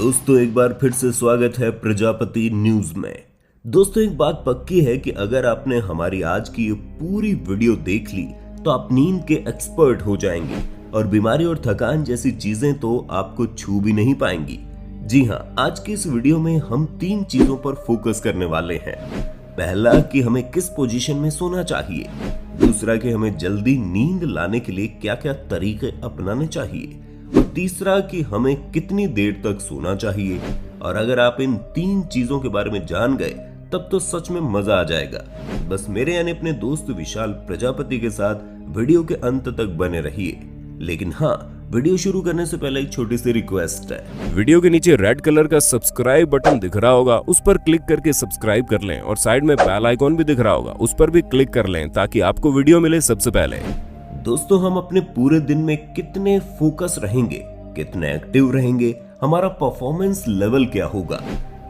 दोस्तों एक बार फिर से स्वागत है प्रजापति न्यूज में। दोस्तों एक बात पक्की है कि अगर आपने हमारी आज की ये पूरी वीडियो देख ली तो आप नींद के एक्सपर्ट हो जाएंगे और बीमारी और थकान जैसी चीजें तो आपको छू भी नहीं पाएंगी। जी हाँ, आज की इस वीडियो में हम 3 चीजों पर फोकस करने वाले हैं। पहला कि हमें किस पोजीशन में सोना चाहिए, दूसरा कि हमें जल्दी नींद लाने के लिए क्या क्या तरीके अपनाने चाहिए, और तीसरा कि हमें कितनी देर तक सोना चाहिए। और अगर आप इन 3 चीजों के बारे में जान गए तब तो सच में मजा आ जाएगा। बस मेरे यानी अपने दोस्त विशाल प्रजापति के साथ वीडियो के अंत तक बने रहिए। लेकिन हाँ, वीडियो शुरू करने से पहले एक छोटी सी रिक्वेस्ट है। वीडियो के नीचे रेड कलर का सब्सक्राइब बटन दिख रहा होगा, उस पर क्लिक करके सब्सक्राइब कर लें और साइड में बेल आइकॉन भी दिख रहा होगा, उस पर भी क्लिक कर लें ताकि आपको वीडियो मिले सबसे पहले। दोस्तों हम अपने पूरे दिन में कितने फोकस रहेंगे, कितने एक्टिव रहेंगे, हमारा परफॉर्मेंस लेवल क्या होगा,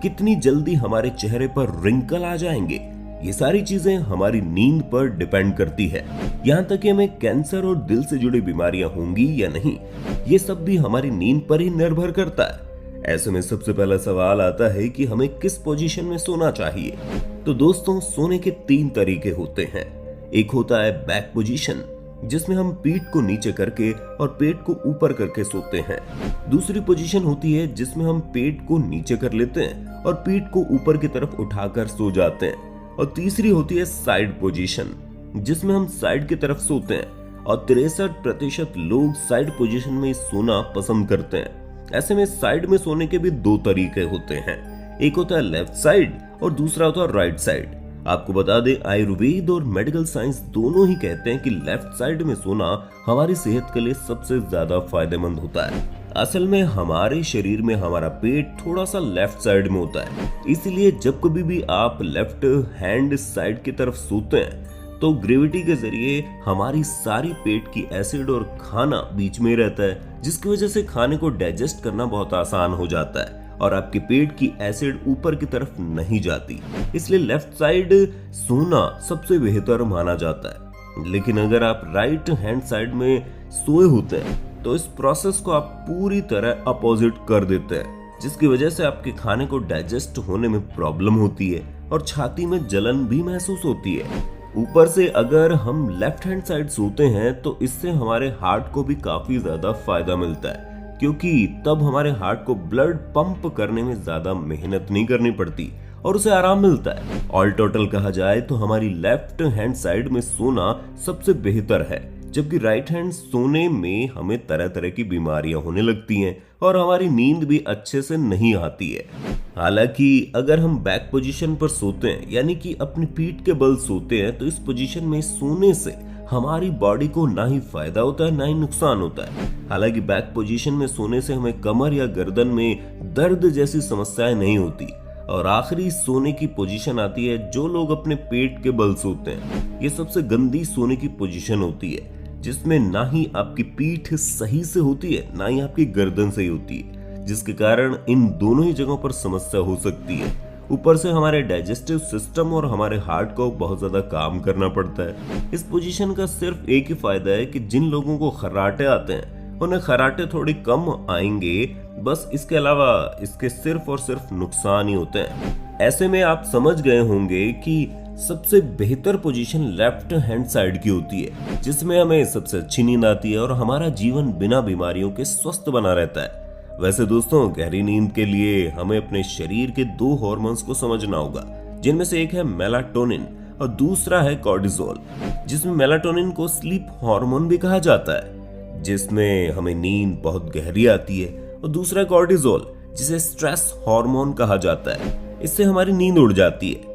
कितनी जल्दी हमारे चेहरे पर रिंकल आ जाएंगे, ये सारी चीजें हमारी नींद पर डिपेंड करती है। यहाँ तक कि हमें कैंसर और दिल से जुड़ी बीमारियां होंगी या नहीं, ये सब भी हमारी नींद पर ही निर्भर करता है। ऐसे में सबसे पहला सवाल आता है कि हमें किस पोजीशन में सोना चाहिए। तो दोस्तों सोने के 3 तरीके होते हैं। एक होता है बैक पोजीशन, जिसमें हम पीठ को नीचे करके और पेट को ऊपर करके सोते हैं। दूसरी पोजीशन होती है जिसमें हम पेट को नीचे कर लेते हैं और पीठ को ऊपर की तरफ उठाकर सो जाते हैं। और तीसरी होती है साइड पोजीशन, जिसमें हम साइड की तरफ सोते हैं और 63% लोग साइड पोजीशन में सोना पसंद करते हैं। ऐसे में साइड में सोने के भी 2 तरीके होते हैं। एक होता है लेफ्ट साइड और दूसरा होता है राइट साइड। आपको बता दें, आयुर्वेद और मेडिकल साइंस दोनों ही कहते हैं कि लेफ्ट साइड में सोना हमारी सेहत के लिए सबसे ज्यादा फायदेमंद होता है। असल में हमारे शरीर में हमारा पेट थोड़ा सा लेफ्ट साइड में होता है, इसलिए जब कभी भी आप लेफ्ट हैंड साइड की तरफ सोते हैं तो ग्रेविटी के जरिए हमारी सारी पेट की एसिड और खाना बीच में रहता है, जिसकी वजह से खाने को डाइजेस्ट करना बहुत आसान हो जाता है और आपके पेट की एसिड ऊपर की तरफ नहीं जाती। इसलिए लेफ्ट साइड सोना सबसे बेहतर माना जाता है। लेकिन अगर आप राइट हैंड साइड में सोए होते हैं तो इस प्रोसेस को आप पूरी तरह अपोजिट कर देते हैं, जिसकी वजह से आपके खाने को डाइजेस्ट होने में प्रॉब्लम होती है और छाती में जलन भी महसूस होती है। ऊपर से अगर हम लेफ्ट हैंड साइड सोते हैं तो इससे हमारे हार्ट को भी काफी ज्यादा फायदा मिलता है, क्योंकि तब हमारे हार्ट को ब्लड पंप करने में ज्यादा मेहनत नहीं करनी पड़ती और उसे आराम मिलता है। ऑल टोटल कहा जाए तो हमारी लेफ्ट हैंड साइड में सोना सबसे बेहतर है, जबकि राइट हैंड सोने में हमें तरह तरह की बीमारियां होने लगती हैं और हमारी नींद भी अच्छे से नहीं आती है। हालांकि अगर हम बैक पोजीशन पर सोते हैं, यानी कि अपनी पीठ के बल सोते हैं, तो इस पोजीशन में सोने से हमारी बॉडी को ना ही फायदा होता है ना ही नुकसान होता है। हालांकि बैक पोजीशन में सोने से हमें कमर या गर्दन में दर्द जैसी समस्याएं नहीं होती। और आखिरी सोने की पोजीशन आती है जो लोग अपने पेट के बल सोते हैं। ये सबसे गंदी सोने की पोजीशन होती है, जिसमें ना ही आपकी पीठ सही से होती है ना ही आपकी गर्दन सही होती है, जिसके कारण इन दोनों ही जगहों पर समस्या हो सकती है। ऊपर से हमारे डाइजेस्टिव सिस्टम और हमारे हार्ट को बहुत ज्यादा काम करना पड़ता है। इस पोजीशन का सिर्फ एक ही फायदा है कि जिन लोगों को खर्राटे आते हैं उन्हें खर्राटे थोड़ी कम आएंगे, बस इसके अलावा इसके सिर्फ और सिर्फ नुकसान ही होते हैं। ऐसे में आप समझ गए होंगे कि सबसे बेहतर पोजीशन लेफ्ट हैंड साइड की होती है, जिसमें हमें सबसे अच्छी नींद आती है और हमारा जीवन बिना बीमारियों के स्वस्थ बना रहता है। वैसे दोस्तों, गहरी नींद के लिए हमें अपने शरीर के 2 हार्मोन्स को समझना होगा, जिनमें से एक है मेलाटोनिन और दूसरा है कॉर्टिसोल, जिसमें मेलाटोनिन को स्लीप हार्मोन भी कहा जाता है, जिसमें हमें नींद बहुत गहरी आती है, और दूसरा कॉर्टिसोल, जिसे स्ट्रेस हार्मोन कहा जाता है। इससे हमारी नींद उड़ जाती है।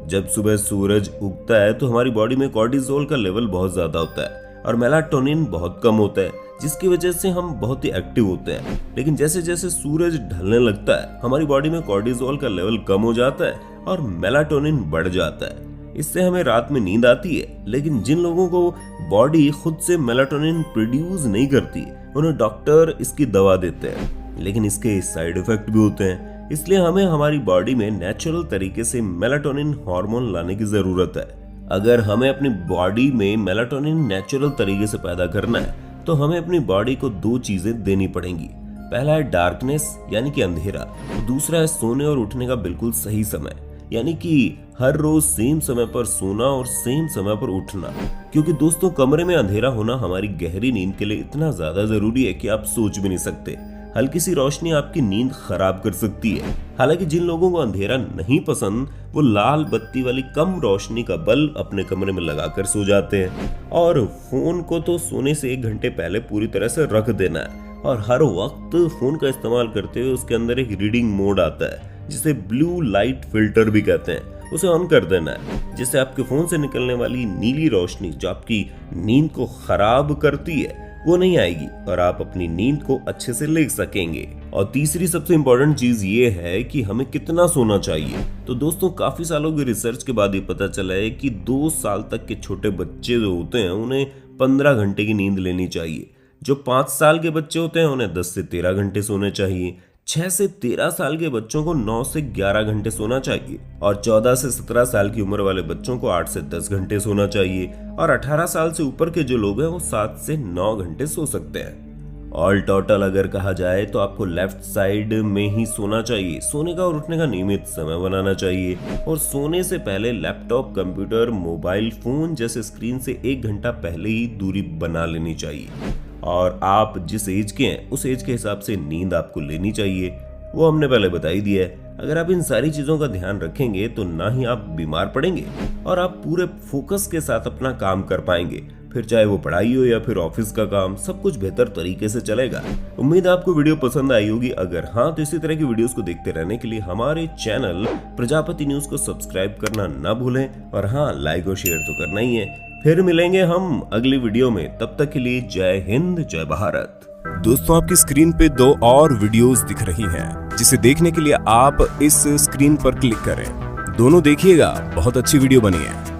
जब सुबह सूरज उगता है तो हमारी बॉडी में कॉर्टिसोल का लेवल बहुत ज्यादा होता है और मेलाटोनिन बहुत कम होता है, जिसकी वजह से हम बहुत ही एक्टिव होते हैं। लेकिन जैसे जैसे सूरज ढलने लगता है हमारी बॉडी में कॉर्टिसोल का लेवल कम हो जाता है और मेलाटोनिन बढ़ जाता है। इससे हमें रात में नींद आती है। लेकिन जिन लोगों को बॉडी खुद से मेलाटोनिन प्रोड्यूस नहीं करती, उन्हें डॉक्टर इसकी दवा देते हैं, लेकिन इसके साइड इफेक्ट भी होते हैं। इसलिए हमें हमारी बॉडी में नेचुरल तरीके से मेलाटोनिन हार्मोन लाने की जरूरत है। अगर हमें अपनी बॉडी में मेलाटोनिन नेचुरल तरीके से पैदा करना है तो हमें अपनी बॉडी को 2 चीजें देनी पड़ेंगी। पहला है डार्कनेस यानी कि अंधेरा, दूसरा है सोने और उठने का बिल्कुल सही समय यानी कि हर रोज सेम समय पर सोना और सेम समय पर उठना। क्योंकि दोस्तों कमरे में अंधेरा होना हमारी गहरी नींद के लिए इतना ज्यादा जरूरी है कि आप सोच भी नहीं सकते। हल्की सी रोशनी आपकी नींद खराब कर सकती है। हालांकि जिन लोगों को अंधेरा नहीं पसंद वो लाल बत्ती वाली कम रोशनी का बल्ब अपने कमरे में लगाकर सो जाते हैं। और फोन को तो सोने से 1 घंटे पहले पूरी तरह से रख देना है और हर वक्त फोन का इस्तेमाल करते हुए उसके अंदर एक रीडिंग मोड आता है जिसे ब्लू लाइट फिल्टर भी कहते हैं, उसे ऑन कर देना है, जिससे आपके फोन से निकलने वाली नीली रोशनी जो आपकी नींद को खराब करती है वो नहीं आएगी और आप अपनी नींद को अच्छे से ले सकेंगे। और तीसरी सबसे इंपॉर्टेंट चीज ये है कि हमें कितना सोना चाहिए। तो दोस्तों काफी सालों की रिसर्च के बाद ये पता चला है कि 2 साल तक के छोटे बच्चे जो होते हैं उन्हें 15 घंटे की नींद लेनी चाहिए। जो 5 साल के बच्चे होते हैं उन्हें 10 से 13 घंटे सोने चाहिए। 6 से 13 साल के बच्चों को 9 से 11 घंटे सोना चाहिए और 14 से 17 साल की उम्र वाले बच्चों को 8 से 10 घंटे सोना चाहिए और 18 साल से ऊपर के जो लोग हैं वो 7 से 9 घंटे सो सकते हैं। ऑल टोटल अगर कहा जाए तो आपको लेफ्ट साइड में ही सोना चाहिए। सोने का और उठने का नियमित समय बनाना चाहिए और सोने से पहले लैपटॉप, कंप्यूटर, मोबाइल फोन जैसे स्क्रीन से 1 घंटा पहले ही दूरी बना लेनी चाहिए। और आप जिस एज के हैं उस एज के हिसाब से नींद आपको लेनी चाहिए, वो हमने पहले बता ही दिया है। अगर आप इन सारी चीजों का ध्यान रखेंगे तो ना ही आप बीमार पड़ेंगे और आप पूरे फोकस के साथ अपना काम कर पाएंगे। फिर चाहे वो पढ़ाई हो या फिर ऑफिस का काम, सब कुछ बेहतर तरीके से चलेगा। उम्मीद है आपको वीडियो पसंद आई होगी। अगर हाँ तो इसी तरह की वीडियोस को देखते रहने के लिए हमारे चैनल प्रजापति न्यूज को सब्सक्राइब करना ना भूलें और हाँ लाइक और शेयर तो करना ही है। फिर मिलेंगे हम अगली वीडियो में, तब तक के लिए जय हिंद, जय भारत। दोस्तों आपकी स्क्रीन पे 2 और वीडियोस दिख रही हैं, जिसे देखने के लिए आप इस स्क्रीन पर क्लिक करें। दोनों देखिएगा, बहुत अच्छी वीडियो बनी है।